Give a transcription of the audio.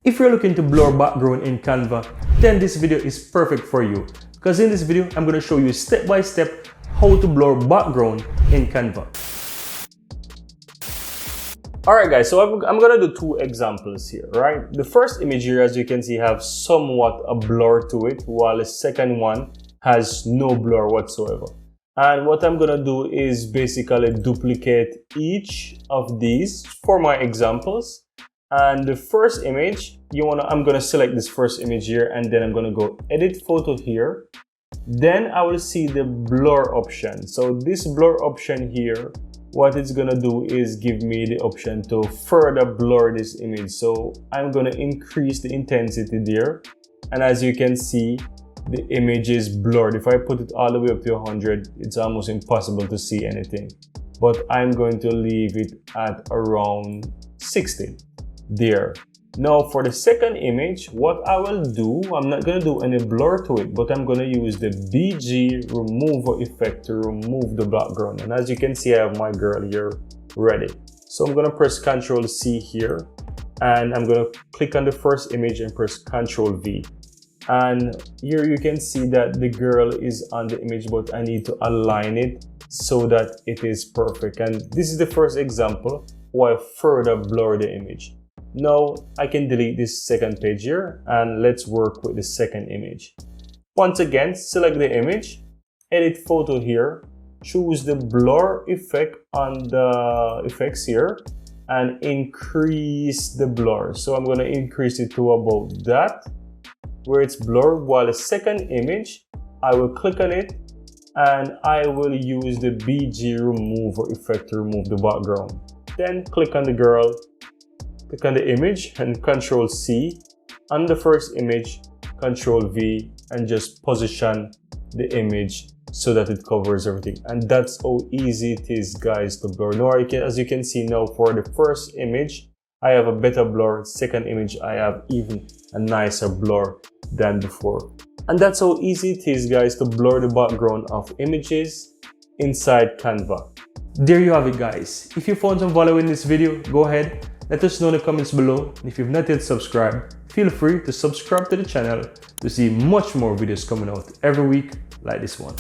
If you're looking to blur background in Canva, then this video is perfect for you. Because in this video, I'm going to show you step by step how to blur background in Canva. Alright guys, so I'm going to do two examples here, right? The first image here, as you can see, have somewhat a blur to it, while the second one has no blur whatsoever. And what I'm going to do is basically duplicate each of these for my examples. And the first image, I'm going to select this first image here, and then I'm going to go edit photo here. Then I will see the blur option. So this blur option here, what it's going to do is give me the option to further blur this image. So I'm going to increase the intensity there. And as you can see, the image is blurred. If I put it all the way up to 100, it's almost impossible to see anything. But I'm going to leave it at around 60. There. Now for the second image, what I will do, I'm not going to do any blur to it, but I'm going to use the BG remover effect to remove the background. And as you can see, I have my girl here ready. So I'm going to press Ctrl C here, and I'm going to click on the first image and press Ctrl V. And here you can see that the girl is on the image, but I need to align it so that it is perfect. And this is the first example where I further blur the image. Now I can delete this second page here, and let's work with the second image. Once again, select the image, edit photo here, choose the blur effect on the effects here, and increase the blur. So I'm going to increase it to about that, where it's blurred, while the second image, I will click on it, and I will use the BG remover effect to remove the background. Then click on the girl, click on the image and Ctrl C. On the first image, Ctrl V, and just position the image so that it covers everything. And that's how easy it is, guys, to blur. Now, as you can see now, for the first image, I have a better blur. Second image, I have even a nicer blur than before. And that's how easy it is, guys, to blur the background of images inside Canva. There you have it, guys. If you found some value in this video, go ahead, let us know in the comments below. And if you've not yet subscribed, feel free to subscribe to the channel to see much more videos coming out every week like this one.